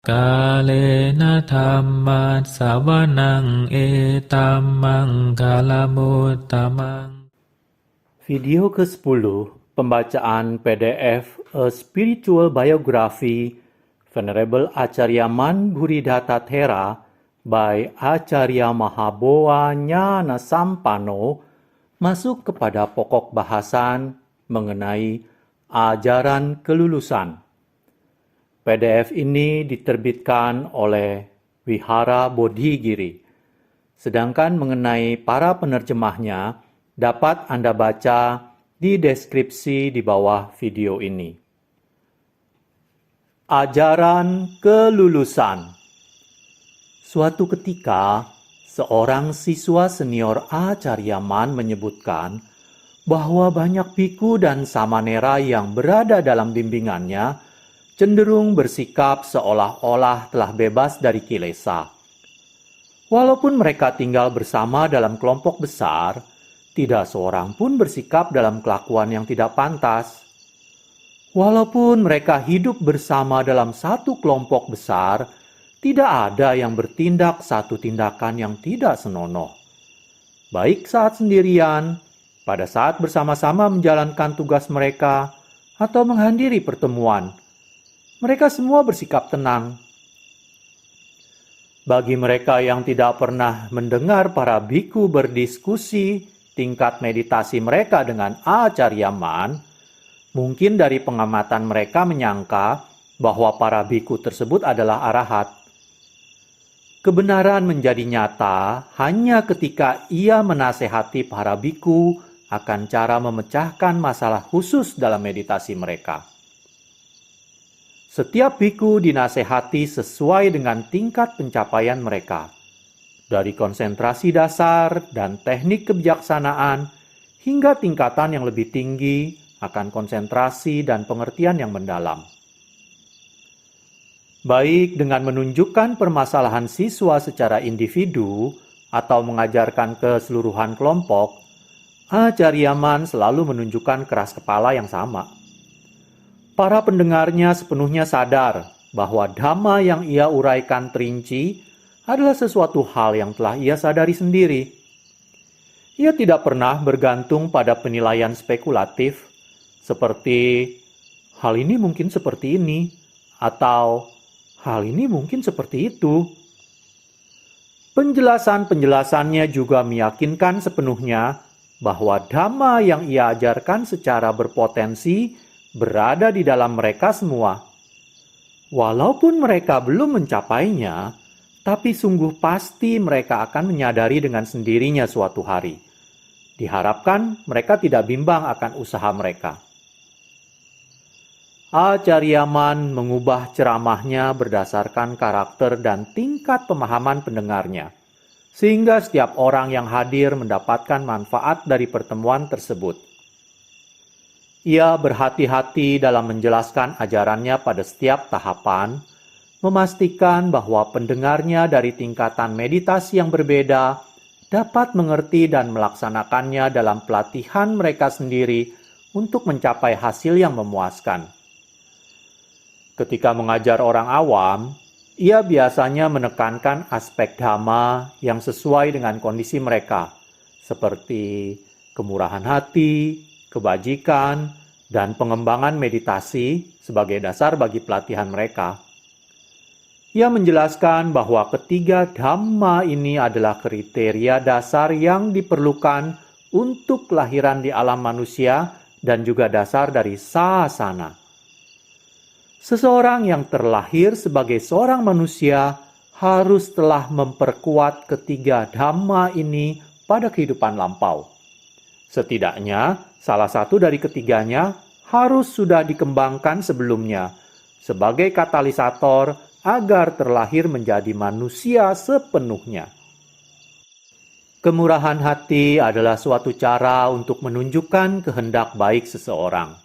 Kalena dhammat sawanang etammang kalamuttamang. Video ke-10, pembacaan PDF A Spiritual Biography Venerable Acharya Man Buddhidhatta Thera by Acharya Mahabowa Ñana Sampano masuk kepada pokok bahasan mengenai ajaran kelulusan. PDF ini diterbitkan oleh Wihara Bodhigiri. Sedangkan mengenai para penerjemahnya dapat Anda baca di deskripsi di bawah video ini. Ajaran kelulusan. Suatu ketika, seorang siswa senior Acharya Man menyebutkan bahwa banyak biku dan samanera yang berada dalam bimbingannya cenderung bersikap seolah-olah telah bebas dari kilesa. Walaupun mereka tinggal bersama dalam kelompok besar, tidak seorang pun bersikap dalam kelakuan yang tidak pantas. Walaupun mereka hidup bersama dalam satu kelompok besar, tidak ada yang bertindak satu tindakan yang tidak senonoh. Baik saat sendirian, pada saat bersama-sama menjalankan tugas mereka, atau menghadiri pertemuan, mereka semua bersikap tenang. Bagi mereka yang tidak pernah mendengar para biku berdiskusi tingkat meditasi mereka dengan Acharya Man, mungkin dari pengamatan mereka menyangka bahwa para biku tersebut adalah arahat. Kebenaran menjadi nyata hanya ketika ia menasehati para biku akan cara memecahkan masalah khusus dalam meditasi mereka. Setiap biku dinasehati sesuai dengan tingkat pencapaian mereka, dari konsentrasi dasar dan teknik kebijaksanaan hingga tingkatan yang lebih tinggi akan konsentrasi dan pengertian yang mendalam. Baik dengan menunjukkan permasalahan siswa secara individu atau mengajarkan keseluruhan kelompok, Acharya Man selalu menunjukkan keras kepala yang sama. Para pendengarnya sepenuhnya sadar bahwa dhamma yang ia uraikan terinci adalah sesuatu hal yang telah ia sadari sendiri. Ia tidak pernah bergantung pada penilaian spekulatif, seperti hal ini mungkin seperti ini, atau hal ini mungkin seperti itu. Penjelasan-penjelasannya juga meyakinkan sepenuhnya bahwa dhamma yang ia ajarkan secara berpotensi berada di dalam mereka semua. Walaupun mereka belum mencapainya, tapi sungguh pasti mereka akan menyadari dengan sendirinya suatu hari. Diharapkan mereka tidak bimbang akan usaha mereka. Acharya Man mengubah ceramahnya berdasarkan karakter dan tingkat pemahaman pendengarnya, sehingga setiap orang yang hadir mendapatkan manfaat dari pertemuan tersebut. Ia berhati-hati dalam menjelaskan ajarannya pada setiap tahapan, memastikan bahwa pendengarnya dari tingkatan meditasi yang berbeda dapat mengerti dan melaksanakannya dalam pelatihan mereka sendiri untuk mencapai hasil yang memuaskan. Ketika mengajar orang awam, ia biasanya menekankan aspek dhamma yang sesuai dengan kondisi mereka, seperti kemurahan hati, kebajikan, dan pengembangan meditasi sebagai dasar bagi pelatihan mereka. Ia menjelaskan bahwa ketiga dhamma ini adalah kriteria dasar yang diperlukan untuk kelahiran di alam manusia dan juga dasar dari sasana. Seseorang yang terlahir sebagai seorang manusia harus telah memperkuat ketiga dhamma ini pada kehidupan lampau. Setidaknya, salah satu dari ketiganya harus sudah dikembangkan sebelumnya sebagai katalisator agar terlahir menjadi manusia sepenuhnya. Kemurahan hati adalah suatu cara untuk menunjukkan kehendak baik seseorang.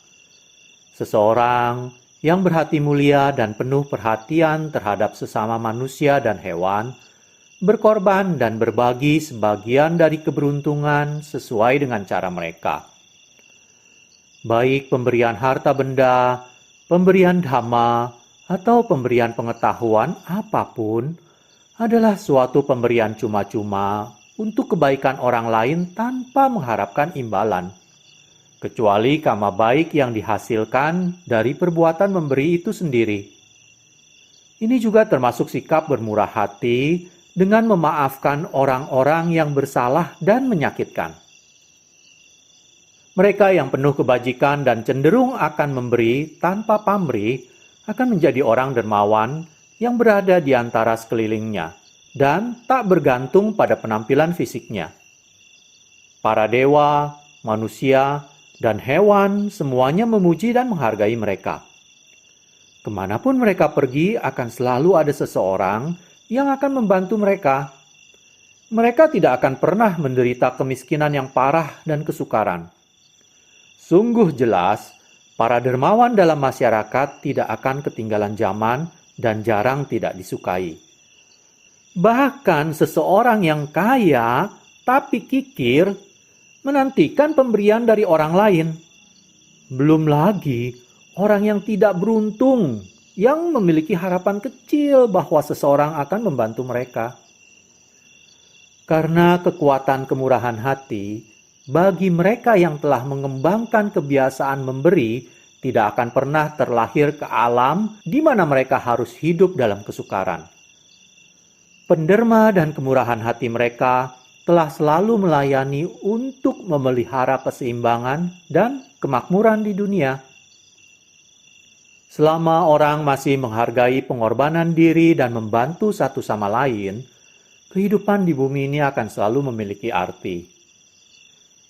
Seseorang yang berhati mulia dan penuh perhatian terhadap sesama manusia dan hewan, berkorban dan berbagi sebagian dari keberuntungan sesuai dengan cara mereka. Baik pemberian harta benda, pemberian dhamma, atau pemberian pengetahuan apapun adalah suatu pemberian cuma-cuma untuk kebaikan orang lain tanpa mengharapkan imbalan, kecuali karma baik yang dihasilkan dari perbuatan memberi itu sendiri. Ini juga termasuk sikap bermurah hati dengan memaafkan orang-orang yang bersalah dan menyakitkan. Mereka yang penuh kebajikan dan cenderung akan memberi tanpa pamrih akan menjadi orang dermawan yang berada di antara sekelilingnya dan tak bergantung pada penampilan fisiknya. Para dewa, manusia, dan hewan semuanya memuji dan menghargai mereka. Kemanapun mereka pergi akan selalu ada seseorang yang akan membantu mereka. Mereka tidak akan pernah menderita kemiskinan yang parah dan kesukaran. Sungguh jelas, para dermawan dalam masyarakat tidak akan ketinggalan zaman dan jarang tidak disukai. Bahkan seseorang yang kaya tapi kikir menantikan pemberian dari orang lain. Belum lagi orang yang tidak beruntung yang memiliki harapan kecil bahwa seseorang akan membantu mereka. Karena kekuatan kemurahan hati, bagi mereka yang telah mengembangkan kebiasaan memberi, tidak akan pernah terlahir ke alam di mana mereka harus hidup dalam kesukaran. Penderma dan kemurahan hati mereka telah selalu melayani untuk memelihara keseimbangan dan kemakmuran di dunia. Selama orang masih menghargai pengorbanan diri dan membantu satu sama lain, kehidupan di bumi ini akan selalu memiliki arti.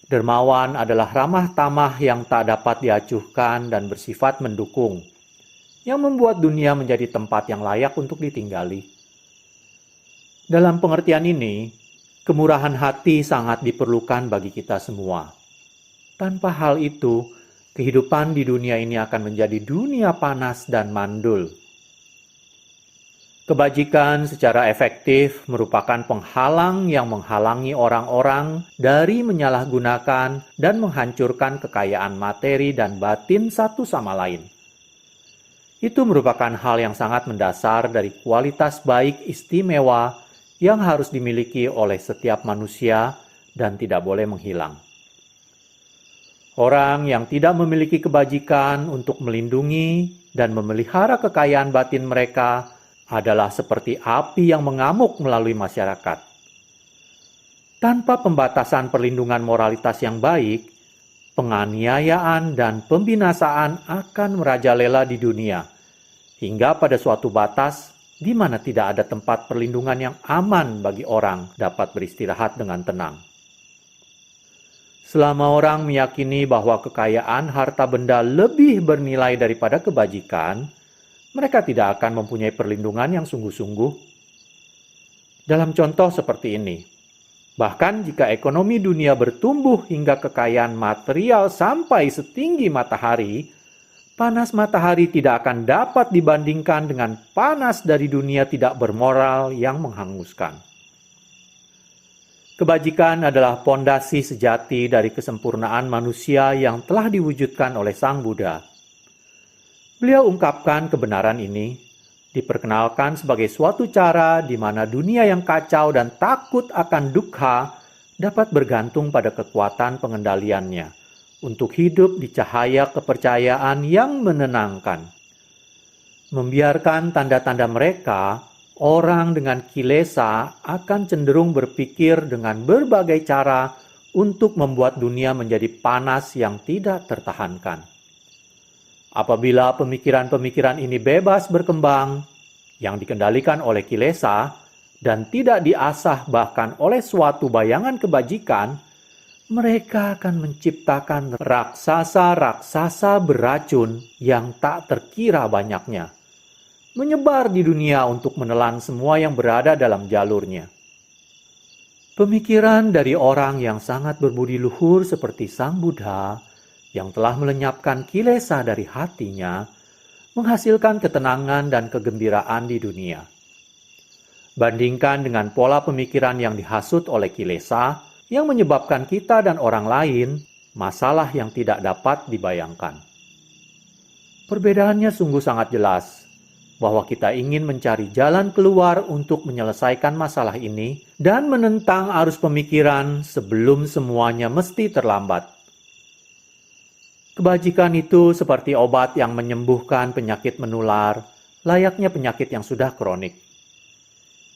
Dermawan adalah ramah tamah yang tak dapat diacuhkan dan bersifat mendukung, yang membuat dunia menjadi tempat yang layak untuk ditinggali. Dalam pengertian ini, kemurahan hati sangat diperlukan bagi kita semua. Tanpa hal itu, kehidupan di dunia ini akan menjadi dunia panas dan mandul. Kebajikan secara efektif merupakan penghalang yang menghalangi orang-orang dari menyalahgunakan dan menghancurkan kekayaan materi dan batin satu sama lain. Itu merupakan hal yang sangat mendasar dari kualitas baik istimewa yang harus dimiliki oleh setiap manusia dan tidak boleh menghilang. Orang yang tidak memiliki kebajikan untuk melindungi dan memelihara kekayaan batin mereka adalah seperti api yang mengamuk melalui masyarakat. Tanpa pembatasan perlindungan moralitas yang baik, penganiayaan dan pembinasaan akan merajalela di dunia, hingga pada suatu batas di mana tidak ada tempat perlindungan yang aman bagi orang dapat beristirahat dengan tenang. Selama orang meyakini bahwa kekayaan harta benda lebih bernilai daripada kebajikan, mereka tidak akan mempunyai perlindungan yang sungguh-sungguh. Dalam contoh seperti ini, bahkan jika ekonomi dunia bertumbuh hingga kekayaan material sampai setinggi matahari, panas matahari tidak akan dapat dibandingkan dengan panas dari dunia tidak bermoral yang menghanguskan. Kebajikan adalah pondasi sejati dari kesempurnaan manusia yang telah diwujudkan oleh Sang Buddha. Beliau ungkapkan kebenaran ini, diperkenalkan sebagai suatu cara di mana dunia yang kacau dan takut akan dukkha dapat bergantung pada kekuatan pengendaliannya untuk hidup di cahaya kepercayaan yang menenangkan. Membiarkan tanda-tanda mereka, orang dengan kilesa akan cenderung berpikir dengan berbagai cara untuk membuat dunia menjadi panas yang tidak tertahankan. Apabila pemikiran-pemikiran ini bebas berkembang, yang dikendalikan oleh kilesa, dan tidak diasah bahkan oleh suatu bayangan kebajikan, mereka akan menciptakan raksasa-raksasa beracun yang tak terkira banyaknya, menyebar di dunia untuk menelan semua yang berada dalam jalurnya. Pemikiran dari orang yang sangat berbudi luhur seperti Sang Buddha, yang telah melenyapkan kilesa dari hatinya, menghasilkan ketenangan dan kegembiraan di dunia. Bandingkan dengan pola pemikiran yang dihasut oleh kilesa, yang menyebabkan kita dan orang lain masalah yang tidak dapat dibayangkan. Perbedaannya sungguh sangat jelas. bahwa kita ingin mencari jalan keluar untuk menyelesaikan masalah ini dan menentang arus pemikiran sebelum semuanya mesti terlambat. Kebajikan itu seperti obat yang menyembuhkan penyakit menular, layaknya penyakit yang sudah kronik.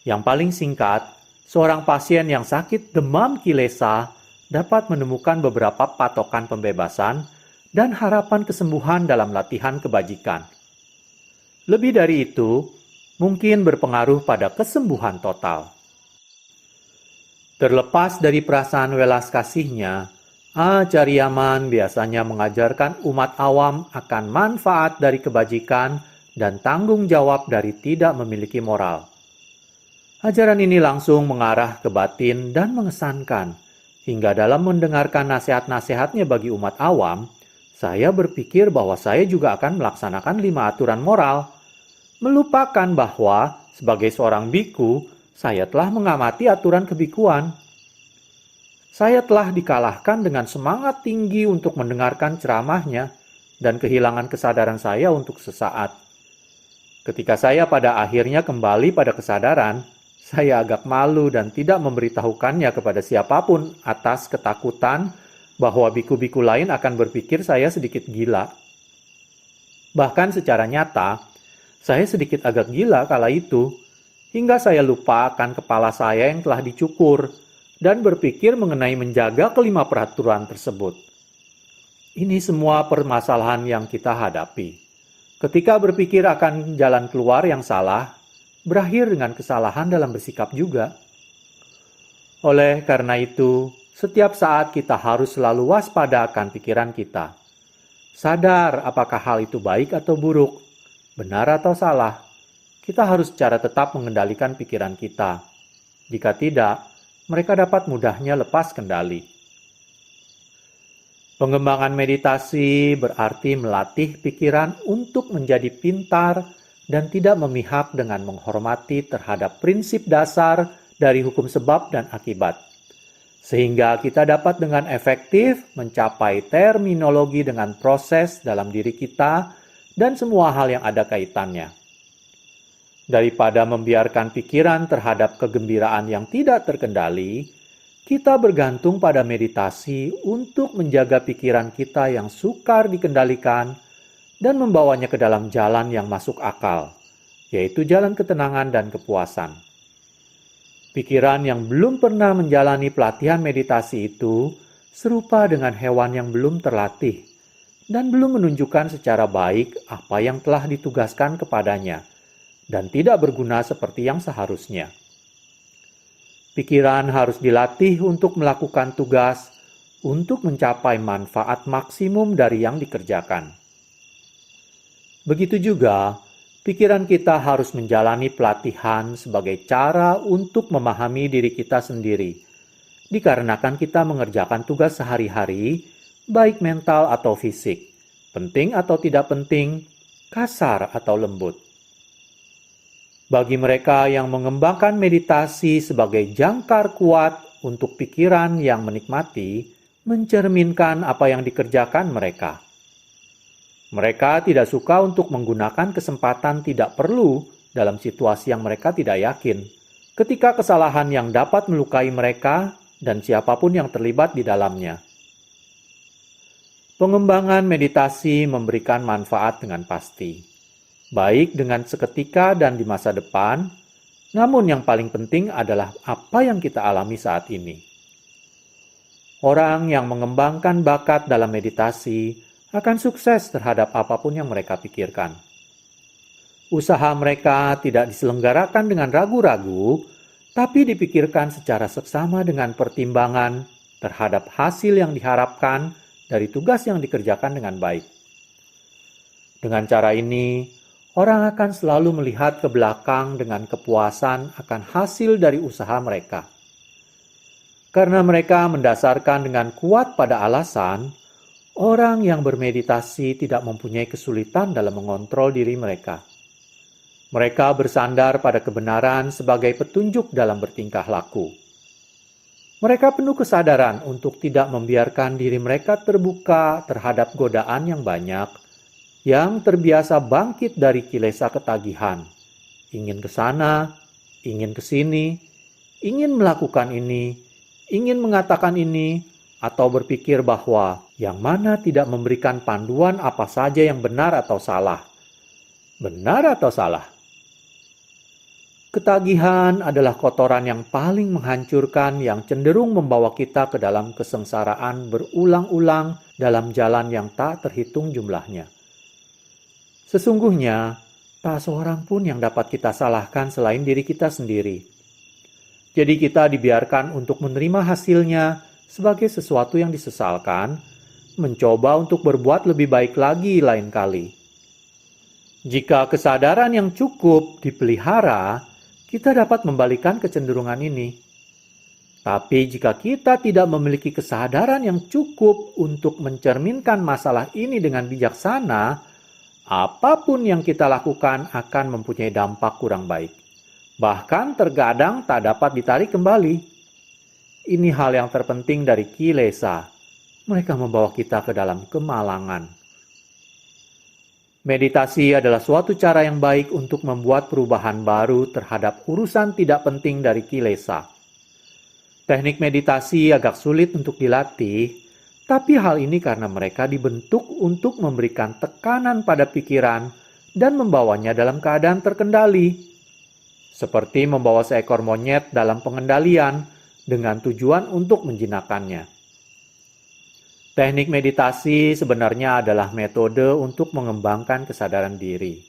Yang paling singkat, seorang pasien yang sakit demam kilesa dapat menemukan beberapa patokan pembebasan dan harapan kesembuhan dalam latihan kebajikan. Lebih dari itu, mungkin berpengaruh pada kesembuhan total. Terlepas dari perasaan welas kasihnya, Acariaman biasanya mengajarkan umat awam akan manfaat dari kebajikan dan tanggung jawab dari tidak memiliki moral. Ajaran ini langsung mengarah ke batin dan mengesankan, hingga dalam mendengarkan nasihat-nasihatnya bagi umat awam, saya berpikir bahwa saya juga akan melaksanakan 5 aturan moral, melupakan bahwa sebagai seorang biku, saya telah mengamati aturan kebikuan. Saya telah dikalahkan dengan semangat tinggi untuk mendengarkan ceramahnya dan kehilangan kesadaran saya untuk sesaat. Ketika saya pada akhirnya kembali pada kesadaran, saya agak malu dan tidak memberitahukannya kepada siapapun atas ketakutan bahwa biku-biku lain akan berpikir saya sedikit gila. Bahkan secara nyata, saya sedikit agak gila kala itu, hingga saya lupa akan kepala saya yang telah dicukur dan berpikir mengenai menjaga kelima peraturan tersebut. Ini semua permasalahan yang kita hadapi. Ketika berpikir akan jalan keluar yang salah, berakhir dengan kesalahan dalam bersikap juga. Oleh karena itu, setiap saat kita harus selalu waspada akan pikiran kita. Sadar apakah hal itu baik atau buruk, benar atau salah. Kita harus secara tetap mengendalikan pikiran kita. Jika tidak, mereka dapat mudahnya lepas kendali. Pengembangan meditasi berarti melatih pikiran untuk menjadi pintar dan tidak memihak dengan menghormati terhadap prinsip dasar dari hukum sebab dan akibat. Sehingga kita dapat dengan efektif mencapai terminologi dengan proses dalam diri kita dan semua hal yang ada kaitannya. Daripada membiarkan pikiran terhadap kegembiraan yang tidak terkendali, kita bergantung pada meditasi untuk menjaga pikiran kita yang sukar dikendalikan dan membawanya ke dalam jalan yang masuk akal, yaitu jalan ketenangan dan kepuasan. Pikiran yang belum pernah menjalani pelatihan meditasi itu serupa dengan hewan yang belum terlatih dan belum menunjukkan secara baik apa yang telah ditugaskan kepadanya, dan tidak berguna seperti yang seharusnya. Pikiran harus dilatih untuk melakukan tugas untuk mencapai manfaat maksimum dari yang dikerjakan. Begitu juga, pikiran kita harus menjalani pelatihan sebagai cara untuk memahami diri kita sendiri, dikarenakan kita mengerjakan tugas sehari-hari, baik mental atau fisik, penting atau tidak penting, kasar atau lembut. Bagi mereka yang mengembangkan meditasi sebagai jangkar kuat untuk pikiran yang menikmati, mencerminkan apa yang dikerjakan mereka. Mereka tidak suka untuk menggunakan kesempatan tidak perlu dalam situasi yang mereka tidak yakin, ketika kesalahan yang dapat melukai mereka dan siapapun yang terlibat di dalamnya. Pengembangan meditasi memberikan manfaat dengan pasti, baik dengan seketika dan di masa depan, namun yang paling penting adalah apa yang kita alami saat ini. Orang yang mengembangkan bakat dalam meditasi akan sukses terhadap apapun yang mereka pikirkan. Usaha mereka tidak diselenggarakan dengan ragu-ragu, tapi dipikirkan secara seksama dengan pertimbangan terhadap hasil yang diharapkan dari tugas yang dikerjakan dengan baik. Dengan cara ini, orang akan selalu melihat ke belakang dengan kepuasan akan hasil dari usaha mereka. Karena mereka mendasarkan dengan kuat pada alasan, orang yang bermeditasi tidak mempunyai kesulitan dalam mengontrol diri mereka. Mereka bersandar pada kebenaran sebagai petunjuk dalam bertingkah laku. Mereka penuh kesadaran untuk tidak membiarkan diri mereka terbuka terhadap godaan yang banyak, yang terbiasa bangkit dari kilesa ketagihan. Ingin ke sana, ingin ke sini, ingin melakukan ini, ingin mengatakan ini, atau berpikir bahwa yang mana tidak memberikan panduan apa saja yang benar atau salah. Benar atau salah? Ketagihan adalah kotoran yang paling menghancurkan yang cenderung membawa kita ke dalam kesengsaraan berulang-ulang dalam jalan yang tak terhitung jumlahnya. Sesungguhnya, tak seorang pun yang dapat kita salahkan selain diri kita sendiri. Jadi kita dibiarkan untuk menerima hasilnya sebagai sesuatu yang disesalkan, mencoba untuk berbuat lebih baik lagi lain kali. Jika kesadaran yang cukup dipelihara, kita dapat membalikan kecenderungan ini. Tapi jika kita tidak memiliki kesadaran yang cukup untuk mencerminkan masalah ini dengan bijaksana, apapun yang kita lakukan akan mempunyai dampak kurang baik. Bahkan terkadang tak dapat ditarik kembali. Ini hal yang terpenting dari kilesa. Mereka membawa kita ke dalam kemalangan. Meditasi adalah suatu cara yang baik untuk membuat perubahan baru terhadap urusan tidak penting dari kilesa. Teknik meditasi agak sulit untuk dilatih, tapi hal ini karena mereka dibentuk untuk memberikan tekanan pada pikiran dan membawanya dalam keadaan terkendali. Seperti membawa seekor monyet dalam pengendalian dengan tujuan untuk menjinakkannya. Teknik meditasi sebenarnya adalah metode untuk mengembangkan kesadaran diri.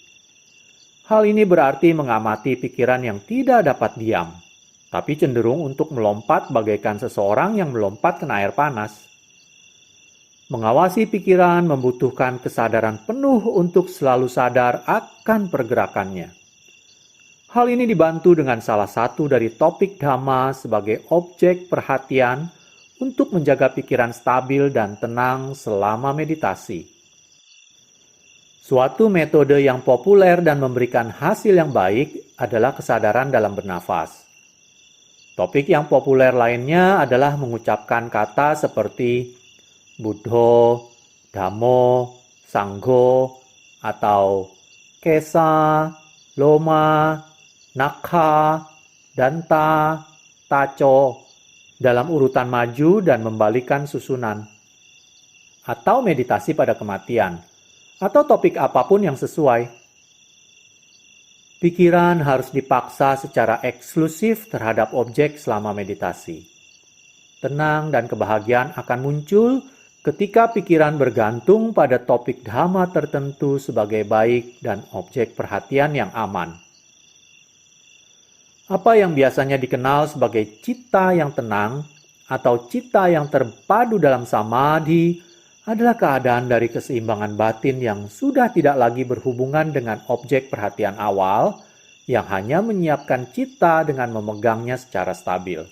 Hal ini berarti mengamati pikiran yang tidak dapat diam, tapi cenderung untuk melompat bagaikan seseorang yang melompat kena air panas. Mengawasi pikiran membutuhkan kesadaran penuh untuk selalu sadar akan pergerakannya. Hal ini dibantu dengan salah satu dari topik Dhamma sebagai objek perhatian untuk menjaga pikiran stabil dan tenang selama meditasi. Suatu metode yang populer dan memberikan hasil yang baik adalah kesadaran dalam bernafas. Topik yang populer lainnya adalah mengucapkan kata seperti Buddho, Dhammo, Sangho, atau Kesa, Loma, Nakha, Danta, Taco, dalam urutan maju dan membalikan susunan, atau meditasi pada kematian, atau topik apapun yang sesuai. Pikiran harus dipaksa secara eksklusif terhadap objek selama meditasi. Tenang dan kebahagiaan akan muncul ketika pikiran bergantung pada topik Dhamma tertentu sebagai baik dan objek perhatian yang aman. Apa yang biasanya dikenal sebagai citta yang tenang atau citta yang terpadu dalam samadhi adalah keadaan dari keseimbangan batin yang sudah tidak lagi berhubungan dengan objek perhatian awal yang hanya menyiapkan citta dengan memegangnya secara stabil.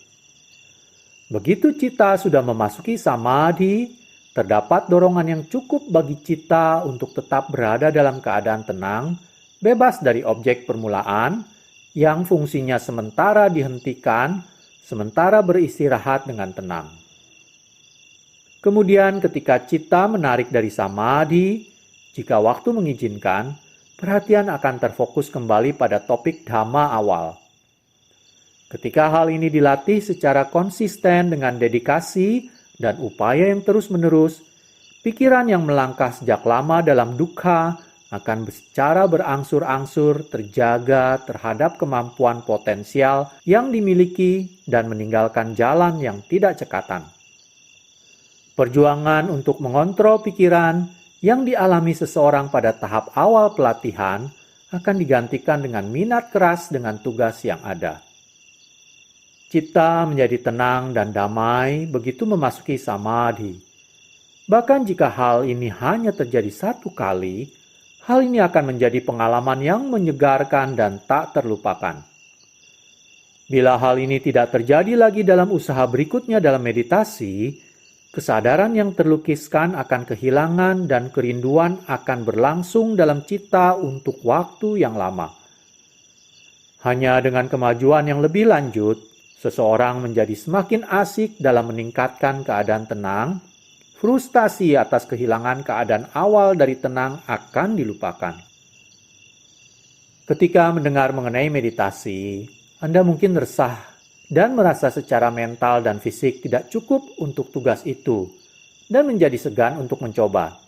Begitu citta sudah memasuki samadhi, terdapat dorongan yang cukup bagi citta untuk tetap berada dalam keadaan tenang, bebas dari objek permulaan, yang fungsinya sementara dihentikan, sementara beristirahat dengan tenang. Kemudian ketika citta menarik dari samadhi, jika waktu mengizinkan, perhatian akan terfokus kembali pada topik Dhamma awal. Ketika hal ini dilatih secara konsisten dengan dedikasi dan upaya yang terus-menerus, pikiran yang melangkah sejak lama dalam dukkha akan secara berangsur-angsur terjaga terhadap kemampuan potensial yang dimiliki dan meninggalkan jalan yang tidak cekatan. Perjuangan untuk mengontrol pikiran yang dialami seseorang pada tahap awal pelatihan akan digantikan dengan minat keras dengan tugas yang ada. Citta menjadi tenang dan damai begitu memasuki samadhi. Bahkan jika hal ini hanya terjadi satu kali, hal ini akan menjadi pengalaman yang menyegarkan dan tak terlupakan. Bila hal ini tidak terjadi lagi dalam usaha berikutnya dalam meditasi, kesadaran yang terlukiskan akan kehilangan dan kerinduan akan berlangsung dalam citta untuk waktu yang lama. Hanya dengan kemajuan yang lebih lanjut, seseorang menjadi semakin asik dalam meningkatkan keadaan tenang, frustasi atas kehilangan keadaan awal dari tenang akan dilupakan. Ketika mendengar mengenai meditasi, Anda mungkin resah dan merasa secara mental dan fisik tidak cukup untuk tugas itu, dan menjadi segan untuk mencoba.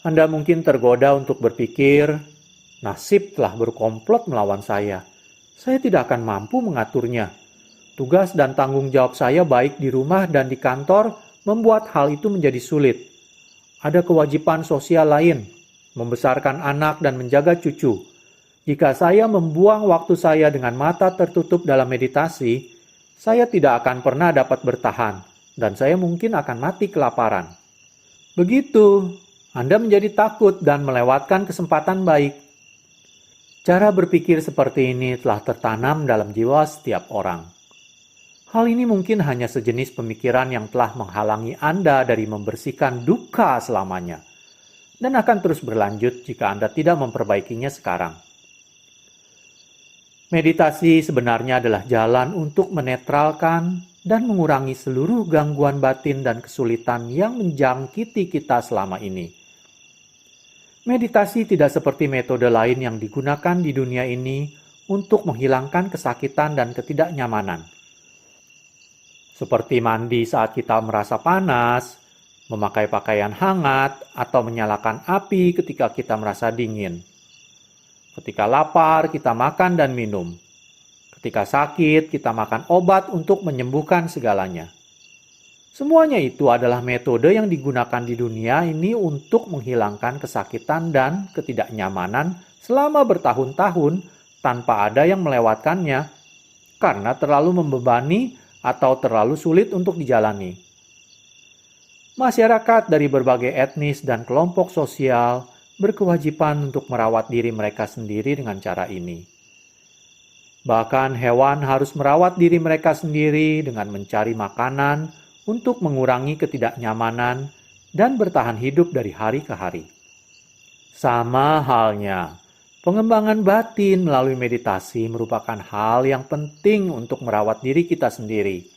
Anda mungkin tergoda untuk berpikir, nasib telah berkomplot melawan saya. Saya tidak akan mampu mengaturnya. Tugas dan tanggung jawab saya baik di rumah dan di kantor membuat hal itu menjadi sulit. Ada kewajiban sosial lain, membesarkan anak dan menjaga cucu. Jika saya membuang waktu saya dengan mata tertutup dalam meditasi, saya tidak akan pernah dapat bertahan, dan saya mungkin akan mati kelaparan. Begitu, Anda menjadi takut dan melewatkan kesempatan baik. Cara berpikir seperti ini telah tertanam dalam jiwa setiap orang. Hal ini mungkin hanya sejenis pemikiran yang telah menghalangi Anda dari membersihkan duka selamanya, dan akan terus berlanjut jika Anda tidak memperbaikinya sekarang. Meditasi sebenarnya adalah jalan untuk menetralkan dan mengurangi seluruh gangguan batin dan kesulitan yang menjangkiti kita selama ini. Meditasi tidak seperti metode lain yang digunakan di dunia ini untuk menghilangkan kesakitan dan ketidaknyamanan. Seperti mandi saat kita merasa panas, memakai pakaian hangat, atau menyalakan api ketika kita merasa dingin. Ketika lapar, kita makan dan minum. Ketika sakit, kita makan obat untuk menyembuhkan segalanya. Semuanya itu adalah metode yang digunakan di dunia ini untuk menghilangkan kesakitan dan ketidaknyamanan selama bertahun-tahun tanpa ada yang melewatkannya karena terlalu membebani atau terlalu sulit untuk dijalani. Masyarakat dari berbagai etnis dan kelompok sosial berkewajiban untuk merawat diri mereka sendiri dengan cara ini. Bahkan hewan harus merawat diri mereka sendiri dengan mencari makanan untuk mengurangi ketidaknyamanan dan bertahan hidup dari hari ke hari. Sama halnya, pengembangan batin melalui meditasi merupakan hal yang penting untuk merawat diri kita sendiri.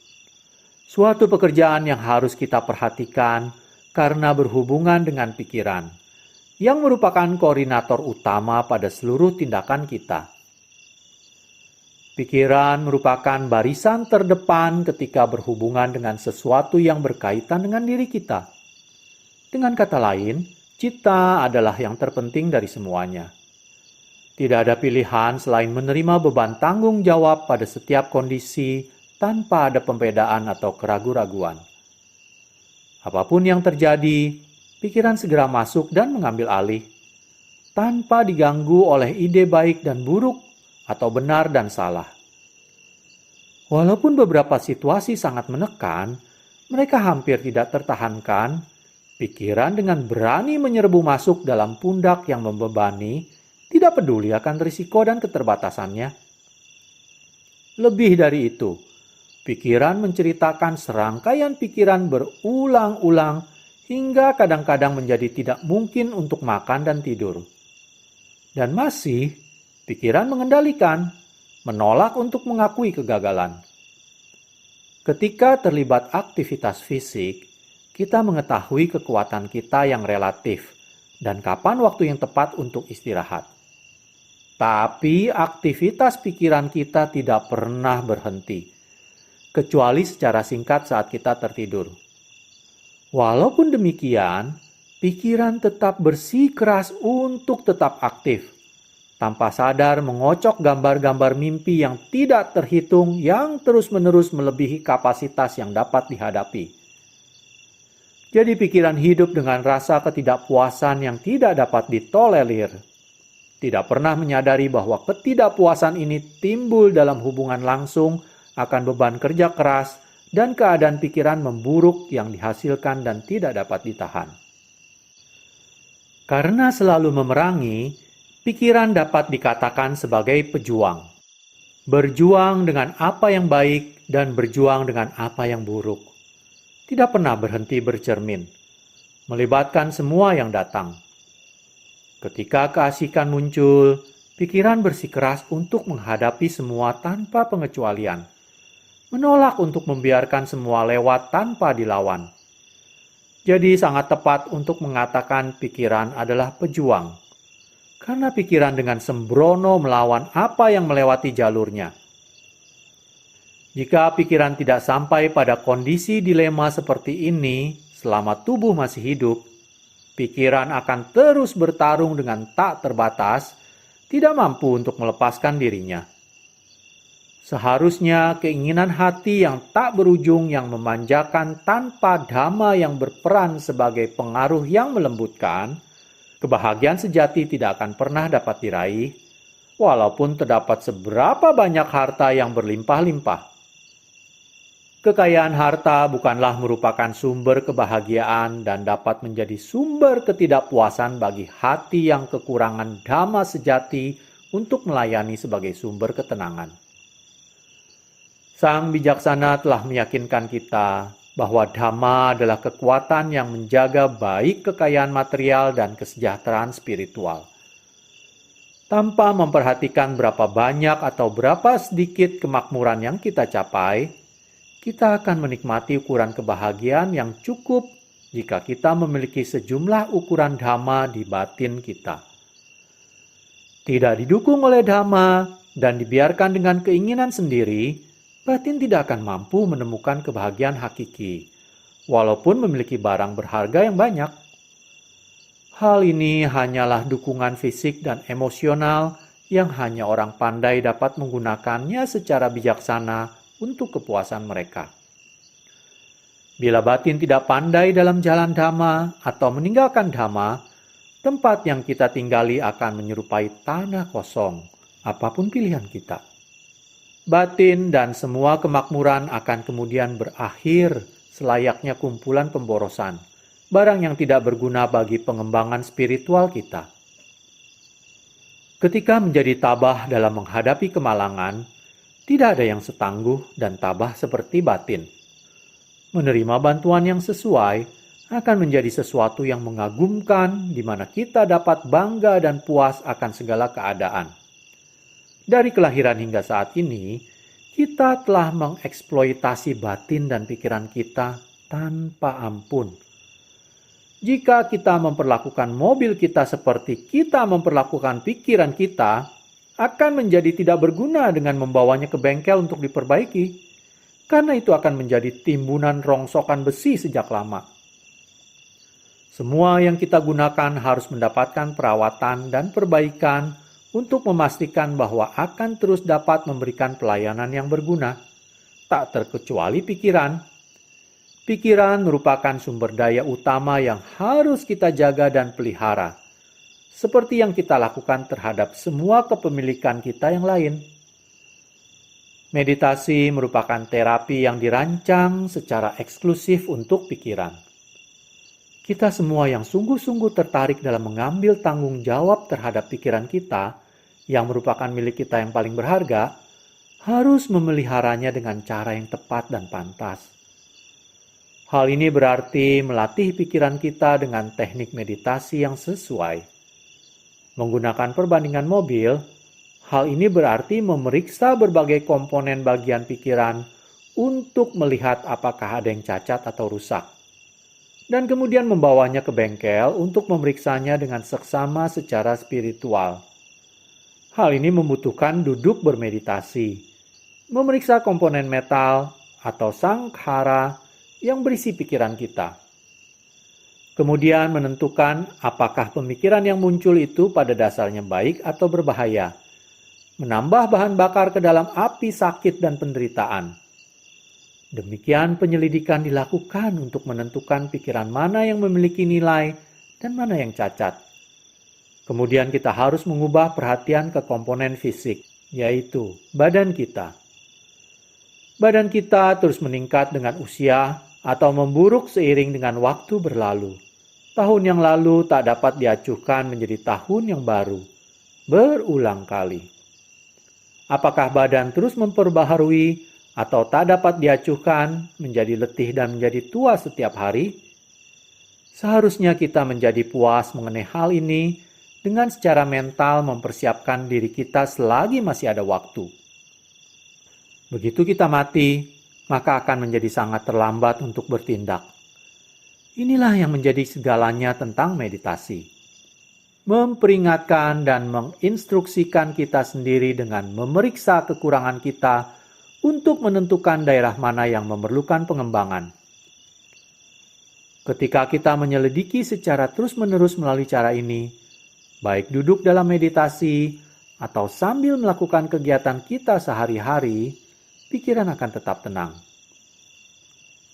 Suatu pekerjaan yang harus kita perhatikan karena berhubungan dengan pikiran, yang merupakan koordinator utama pada seluruh tindakan kita. Pikiran merupakan barisan terdepan ketika berhubungan dengan sesuatu yang berkaitan dengan diri kita. Dengan kata lain, cita adalah yang terpenting dari semuanya. Tidak ada pilihan selain menerima beban tanggung jawab pada setiap kondisi tanpa ada pembedaan atau keraguan-raguan. Apapun yang terjadi, pikiran segera masuk dan mengambil alih, tanpa diganggu oleh ide baik dan buruk atau benar dan salah. Walaupun beberapa situasi sangat menekan, mereka hampir tidak tertahankan, pikiran dengan berani menyerbu masuk dalam pundak yang membebani, tidak peduli akan risiko dan keterbatasannya. Lebih dari itu, pikiran menceritakan serangkaian pikiran berulang-ulang hingga kadang-kadang menjadi tidak mungkin untuk makan dan tidur. Dan masih, pikiran mengendalikan, menolak untuk mengakui kegagalan. Ketika terlibat aktivitas fisik, kita mengetahui kekuatan kita yang relatif dan kapan waktu yang tepat untuk istirahat. Tapi aktivitas pikiran kita tidak pernah berhenti, kecuali secara singkat saat kita tertidur. Walaupun demikian, pikiran tetap bersikeras untuk tetap aktif, tanpa sadar mengocok gambar-gambar mimpi yang tidak terhitung yang terus-menerus melebihi kapasitas yang dapat dihadapi. Jadi pikiran hidup dengan rasa ketidakpuasan yang tidak dapat ditolerir. Tidak pernah menyadari bahwa ketidakpuasan ini timbul dalam hubungan langsung akan beban kerja keras dan keadaan pikiran memburuk yang dihasilkan dan tidak dapat ditahan. Karena selalu memerangi, pikiran dapat dikatakan sebagai pejuang. Berjuang dengan apa yang baik dan berjuang dengan apa yang buruk. Tidak pernah berhenti bercermin, melibatkan semua yang datang. Ketika keasikan muncul, pikiran bersikeras untuk menghadapi semua tanpa pengecualian. Menolak untuk membiarkan semua lewat tanpa dilawan. Jadi sangat tepat untuk mengatakan pikiran adalah pejuang. Karena pikiran dengan sembrono melawan apa yang melewati jalurnya. Jika pikiran tidak sampai pada kondisi dilema seperti ini selama tubuh masih hidup, pikiran akan terus bertarung dengan tak terbatas, tidak mampu untuk melepaskan dirinya. Seharusnya keinginan hati yang tak berujung yang memanjakan tanpa dhamma yang berperan sebagai pengaruh yang melembutkan, kebahagiaan sejati tidak akan pernah dapat diraih, walaupun terdapat seberapa banyak harta yang berlimpah-limpah. Kekayaan harta bukanlah merupakan sumber kebahagiaan dan dapat menjadi sumber ketidakpuasan bagi hati yang kekurangan dhamma sejati untuk melayani sebagai sumber ketenangan. Sang bijaksana telah meyakinkan kita bahwa dhamma adalah kekuatan yang menjaga baik kekayaan material dan kesejahteraan spiritual. Tanpa memperhatikan berapa banyak atau berapa sedikit kemakmuran yang kita capai, kita akan menikmati ukuran kebahagiaan yang cukup jika kita memiliki sejumlah ukuran dhamma di batin kita. Tidak didukung oleh dhamma dan dibiarkan dengan keinginan sendiri, batin tidak akan mampu menemukan kebahagiaan hakiki, walaupun memiliki barang berharga yang banyak. Hal ini hanyalah dukungan fisik dan emosional yang hanya orang pandai dapat menggunakannya secara bijaksana untuk kepuasan mereka. Bila batin tidak pandai dalam jalan dhamma atau meninggalkan dhamma, tempat yang kita tinggali akan menyerupai tanah kosong, apapun pilihan kita. Batin dan semua kemakmuran akan kemudian berakhir selayaknya kumpulan pemborosan, barang yang tidak berguna bagi pengembangan spiritual kita. Ketika menjadi tabah dalam menghadapi kemalangan, tidak ada yang setangguh dan tabah seperti batin. Menerima bantuan yang sesuai akan menjadi sesuatu yang mengagumkan di mana kita dapat bangga dan puas akan segala keadaan. Dari kelahiran hingga saat ini, kita telah mengeksploitasi batin dan pikiran kita tanpa ampun. Jika kita memperlakukan mobil kita seperti kita memperlakukan pikiran kita, akan menjadi tidak berguna dengan membawanya ke bengkel untuk diperbaiki, karena itu akan menjadi timbunan rongsokan besi sejak lama. Semua yang kita gunakan harus mendapatkan perawatan dan perbaikan untuk memastikan bahwa akan terus dapat memberikan pelayanan yang berguna, tak terkecuali pikiran. Pikiran merupakan sumber daya utama yang harus kita jaga dan pelihara, seperti yang kita lakukan terhadap semua kepemilikan kita yang lain. Meditasi merupakan terapi yang dirancang secara eksklusif untuk pikiran. Kita semua yang sungguh-sungguh tertarik dalam mengambil tanggung jawab terhadap pikiran kita, yang merupakan milik kita yang paling berharga, harus memeliharanya dengan cara yang tepat dan pantas. Hal ini berarti melatih pikiran kita dengan teknik meditasi yang sesuai. Menggunakan perbandingan mobil, hal ini berarti memeriksa berbagai komponen bagian pikiran untuk melihat apakah ada yang cacat atau rusak, dan kemudian membawanya ke bengkel untuk memeriksanya dengan seksama secara spiritual. Hal ini membutuhkan duduk bermeditasi, memeriksa komponen metal atau sangkhara yang berisi pikiran kita. Kemudian menentukan apakah pemikiran yang muncul itu pada dasarnya baik atau berbahaya, menambah bahan bakar ke dalam api sakit dan penderitaan. Demikian penyelidikan dilakukan untuk menentukan pikiran mana yang memiliki nilai dan mana yang cacat. Kemudian kita harus mengubah perhatian ke komponen fisik, yaitu badan kita. Badan kita terus meningkat dengan usia atau memburuk seiring dengan waktu berlalu. Tahun yang lalu tak dapat diacuhkan menjadi tahun yang baru, berulang kali. Apakah badan terus memperbaharui atau tak dapat diacuhkan menjadi letih dan menjadi tua setiap hari? Seharusnya kita menjadi puas mengenai hal ini dengan secara mental mempersiapkan diri kita selagi masih ada waktu. Begitu kita mati, maka akan menjadi sangat terlambat untuk bertindak. Inilah yang menjadi segalanya tentang meditasi. Memperingatkan dan menginstruksikan kita sendiri dengan memeriksa kekurangan kita untuk menentukan daerah mana yang memerlukan pengembangan. Ketika kita menyelidiki secara terus-menerus melalui cara ini, baik duduk dalam meditasi atau sambil melakukan kegiatan kita sehari-hari, pikiran akan tetap tenang.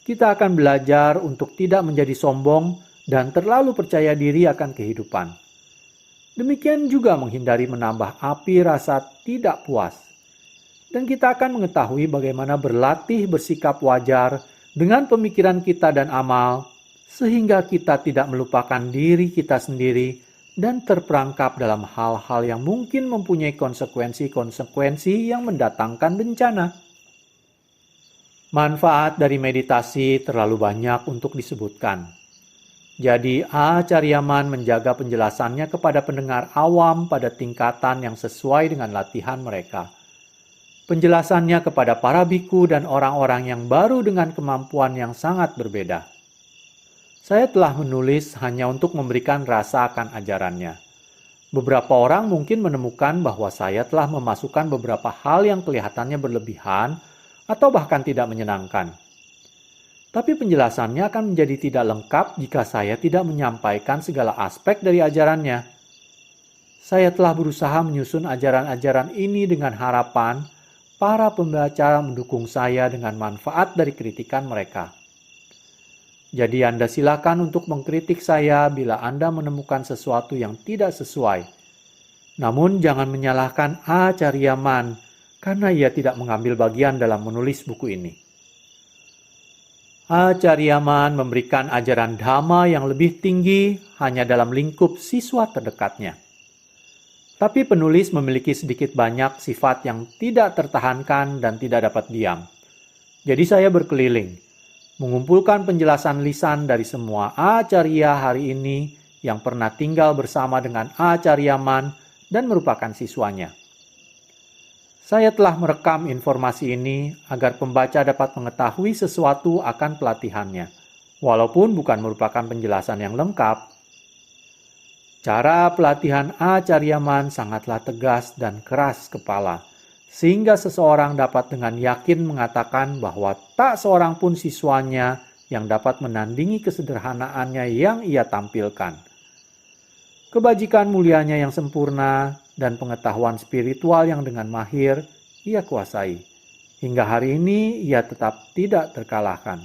Kita akan belajar untuk tidak menjadi sombong dan terlalu percaya diri akan kehidupan. Demikian juga menghindari menambah api rasa tidak puas. Dan kita akan mengetahui bagaimana berlatih bersikap wajar dengan pemikiran kita dan amal, sehingga kita tidak melupakan diri kita sendiri dan terperangkap dalam hal-hal yang mungkin mempunyai konsekuensi-konsekuensi yang mendatangkan bencana. Manfaat dari meditasi terlalu banyak untuk disebutkan. Jadi Acharyaman menjaga penjelasannya kepada pendengar awam pada tingkatan yang sesuai dengan latihan mereka. Penjelasannya kepada para biku dan orang-orang yang baru dengan kemampuan yang sangat berbeda. Saya telah menulis hanya untuk memberikan rasa akan ajarannya. Beberapa orang mungkin menemukan bahwa saya telah memasukkan beberapa hal yang kelihatannya berlebihan atau bahkan tidak menyenangkan. Tapi penjelasannya akan menjadi tidak lengkap jika saya tidak menyampaikan segala aspek dari ajarannya. Saya telah berusaha menyusun ajaran-ajaran ini dengan harapan para pembaca mendukung saya dengan manfaat dari kritikan mereka. Jadi Anda silakan untuk mengkritik saya bila Anda menemukan sesuatu yang tidak sesuai. Namun jangan menyalahkan Acharyaman karena ia tidak mengambil bagian dalam menulis buku ini. Acharyaman memberikan ajaran Dhamma yang lebih tinggi hanya dalam lingkup siswa terdekatnya. Tapi penulis memiliki sedikit banyak sifat yang tidak tertahankan dan tidak dapat diam. Jadi saya berkeliling, mengumpulkan penjelasan lisan dari semua Acharya hari ini yang pernah tinggal bersama dengan Acharyaman dan merupakan siswanya. Saya telah merekam informasi ini agar pembaca dapat mengetahui sesuatu akan pelatihannya, walaupun bukan merupakan penjelasan yang lengkap. Cara pelatihan Acharyaman sangatlah tegas dan keras kepala, sehingga seseorang dapat dengan yakin mengatakan bahwa tak seorang pun siswanya yang dapat menandingi kesederhanaannya yang ia tampilkan. Kebajikan mulianya yang sempurna dan pengetahuan spiritual yang dengan mahir ia kuasai. Hingga hari ini ia tetap tidak terkalahkan.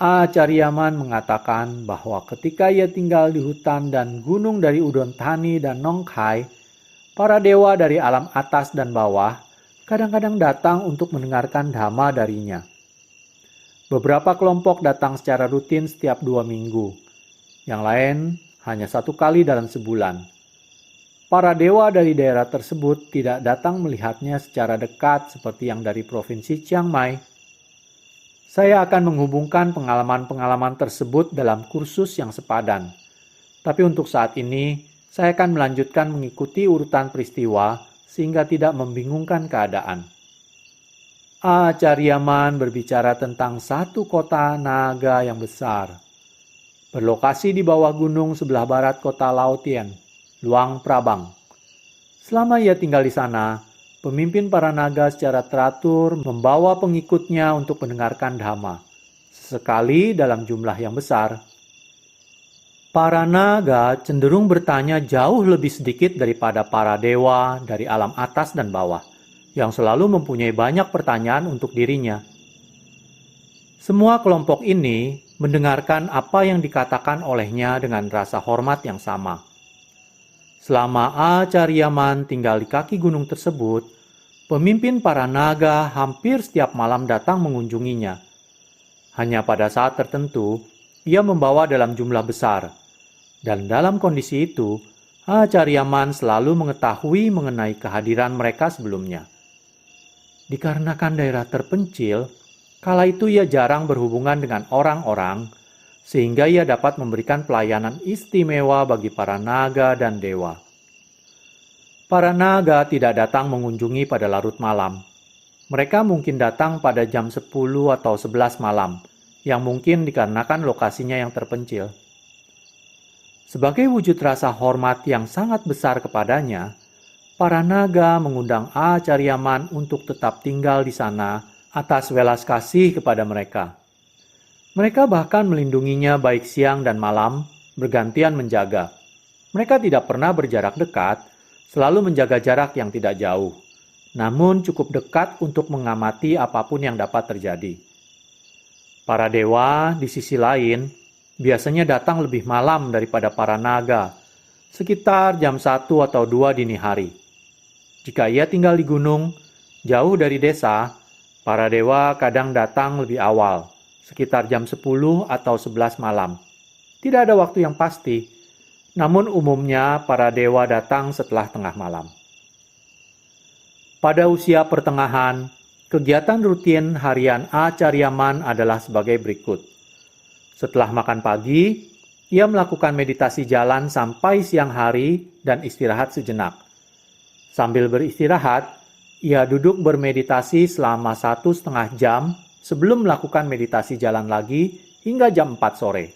Acharyaman mengatakan bahwa ketika ia tinggal di hutan dan gunung dari Udon Thani dan Nongkhai, para dewa dari alam atas dan bawah kadang-kadang datang untuk mendengarkan dhamma darinya. Beberapa kelompok datang secara rutin setiap 2 minggu. Yang lain hanya 1 kali dalam sebulan. Para dewa dari daerah tersebut tidak datang melihatnya secara dekat seperti yang dari provinsi Chiang Mai. Saya akan menghubungkan pengalaman-pengalaman tersebut dalam kursus yang sepadan. Tapi untuk saat ini, saya akan melanjutkan mengikuti urutan peristiwa sehingga tidak membingungkan keadaan. Acharyaman berbicara tentang satu kota naga yang besar. Berlokasi di bawah gunung sebelah barat kota Laotien, Luang Prabang. Selama ia tinggal di sana, pemimpin para naga secara teratur membawa pengikutnya untuk mendengarkan dhamma, sesekali dalam jumlah yang besar. Para naga cenderung bertanya jauh lebih sedikit daripada para dewa dari alam atas dan bawah, yang selalu mempunyai banyak pertanyaan untuk dirinya. Semua kelompok ini mendengarkan apa yang dikatakan olehnya dengan rasa hormat yang sama. Selama Acharyaman tinggal di kaki gunung tersebut, pemimpin para naga hampir setiap malam datang mengunjunginya. Hanya pada saat tertentu, ia membawa dalam jumlah besar. Dan dalam kondisi itu, Acharyaman selalu mengetahui mengenai kehadiran mereka sebelumnya. Dikarenakan daerah terpencil, kala itu ia jarang berhubungan dengan orang-orang, sehingga ia dapat memberikan pelayanan istimewa bagi para naga dan dewa. Para naga tidak datang mengunjungi pada larut malam. Mereka mungkin datang pada jam 10 atau 11 malam, yang mungkin dikarenakan lokasinya yang terpencil. Sebagai wujud rasa hormat yang sangat besar kepadanya, para naga mengundang Acaryaman untuk tetap tinggal di sana atas welas kasih kepada mereka. Mereka bahkan melindunginya baik siang dan malam, bergantian menjaga. Mereka tidak pernah berjarak dekat, selalu menjaga jarak yang tidak jauh, namun cukup dekat untuk mengamati apapun yang dapat terjadi. Para dewa di sisi lain biasanya datang lebih malam daripada para naga, sekitar jam 1 atau 2 dini hari. Jika ia tinggal di gunung, jauh dari desa, para dewa kadang datang lebih awal, sekitar jam 10 atau 11 malam. Tidak ada waktu yang pasti, namun umumnya para dewa datang setelah tengah malam. Pada usia pertengahan, kegiatan rutin harian Acaryaman adalah sebagai berikut. Setelah makan pagi, ia melakukan meditasi jalan sampai siang hari dan istirahat sejenak. Sambil beristirahat, ia duduk bermeditasi selama 1,5 jam sebelum melakukan meditasi jalan lagi hingga jam 4 sore.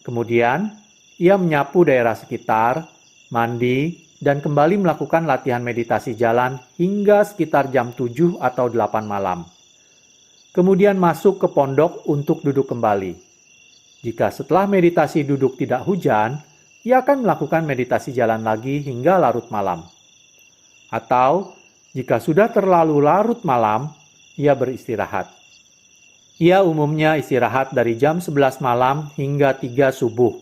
Kemudian, ia menyapu daerah sekitar, mandi, dan kembali melakukan latihan meditasi jalan hingga sekitar jam 7 atau 8 malam. Kemudian masuk ke pondok untuk duduk kembali. Jika setelah meditasi duduk tidak hujan, ia akan melakukan meditasi jalan lagi hingga larut malam. Atau, jika sudah terlalu larut malam, ia beristirahat. Ia umumnya istirahat dari jam 11 malam hingga 3 subuh.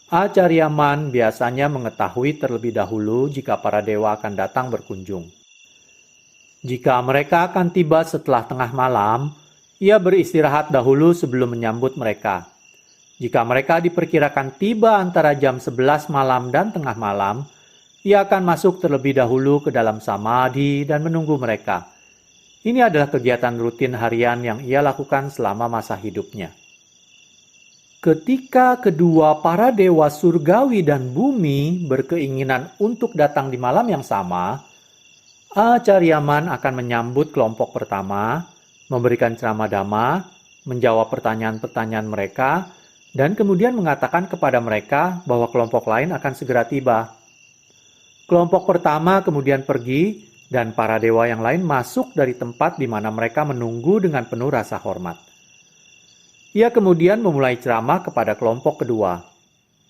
Acaryaman biasanya mengetahui terlebih dahulu jika para dewa akan datang berkunjung. Jika mereka akan tiba setelah tengah malam, ia beristirahat dahulu sebelum menyambut mereka. Jika mereka diperkirakan tiba antara jam 11 malam dan tengah malam, ia akan masuk terlebih dahulu ke dalam samadhi dan menunggu mereka. Ini adalah kegiatan rutin harian yang ia lakukan selama masa hidupnya. Ketika kedua para dewa surgawi dan bumi berkeinginan untuk datang di malam yang sama, Acaryaman akan menyambut kelompok pertama, memberikan ceramah dhamma, menjawab pertanyaan-pertanyaan mereka, dan kemudian mengatakan kepada mereka bahwa kelompok lain akan segera tiba. Kelompok pertama kemudian pergi, dan para dewa yang lain masuk dari tempat di mana mereka menunggu dengan penuh rasa hormat. Ia kemudian memulai ceramah kepada kelompok kedua,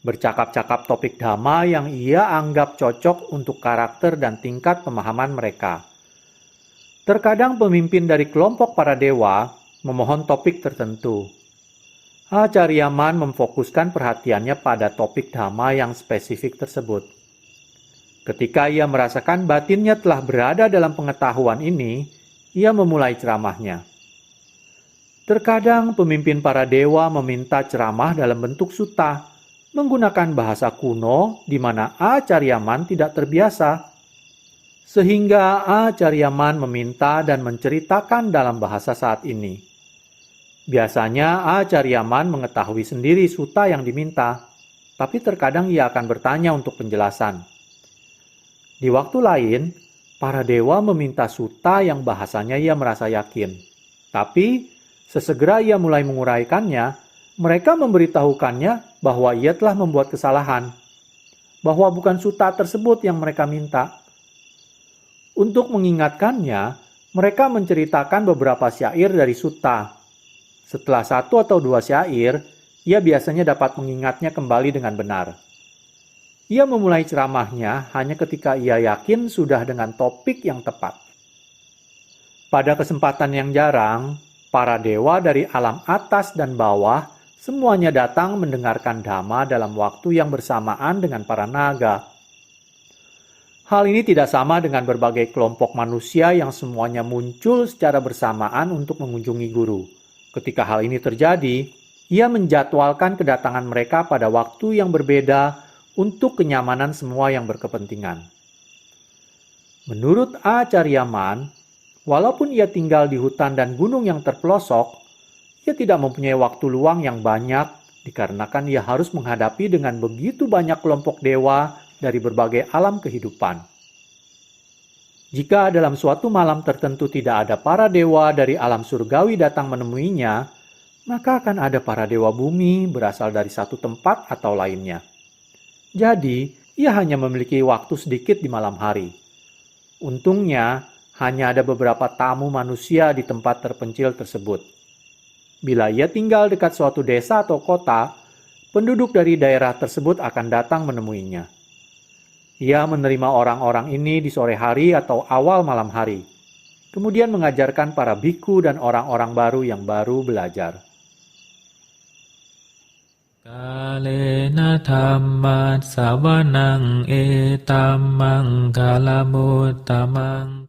bercakap-cakap topik dhamma yang ia anggap cocok untuk karakter dan tingkat pemahaman mereka. Terkadang pemimpin dari kelompok para dewa memohon topik tertentu. Acaryaman memfokuskan perhatiannya pada topik dhamma yang spesifik tersebut. Ketika ia merasakan batinnya telah berada dalam pengetahuan ini, ia memulai ceramahnya. Terkadang pemimpin para dewa meminta ceramah dalam bentuk sutta, menggunakan bahasa kuno di mana Acaryaman tidak terbiasa. Sehingga Acaryaman meminta dan menceritakan dalam bahasa saat ini. Biasanya Acaryaman mengetahui sendiri sutta yang diminta, tapi terkadang ia akan bertanya untuk penjelasan. Di waktu lain, para dewa meminta sutta yang bahasanya ia merasa yakin. Tapi, sesegera ia mulai menguraikannya, mereka memberitahukannya bahwa ia telah membuat kesalahan, bahwa bukan sutta tersebut yang mereka minta. Untuk mengingatkannya, mereka menceritakan beberapa syair dari sutta. Setelah 1 atau 2 syair, ia biasanya dapat mengingatnya kembali dengan benar. Ia memulai ceramahnya hanya ketika ia yakin sudah dengan topik yang tepat. Pada kesempatan yang jarang, para dewa dari alam atas dan bawah semuanya datang mendengarkan dhamma dalam waktu yang bersamaan dengan para naga. Hal ini tidak sama dengan berbagai kelompok manusia yang semuanya muncul secara bersamaan untuk mengunjungi guru. Ketika hal ini terjadi, ia menjadwalkan kedatangan mereka pada waktu yang berbeda untuk kenyamanan semua yang berkepentingan. Menurut Acaryaman, walaupun ia tinggal di hutan dan gunung yang terpelosok, ia tidak mempunyai waktu luang yang banyak dikarenakan ia harus menghadapi dengan begitu banyak kelompok dewa dari berbagai alam kehidupan. Jika dalam suatu malam tertentu tidak ada para dewa dari alam surgawi datang menemuinya, maka akan ada para dewa bumi berasal dari satu tempat atau lainnya. Jadi, ia hanya memiliki waktu sedikit di malam hari. Untungnya, hanya ada beberapa tamu manusia di tempat terpencil tersebut. Bila ia tinggal dekat suatu desa atau kota, penduduk dari daerah tersebut akan datang menemuinya. Ia menerima orang-orang ini di sore hari atau awal malam hari, kemudian mengajarkan para biku dan orang-orang baru yang baru belajar. Kalena dhamma savanang etammang kalamutamang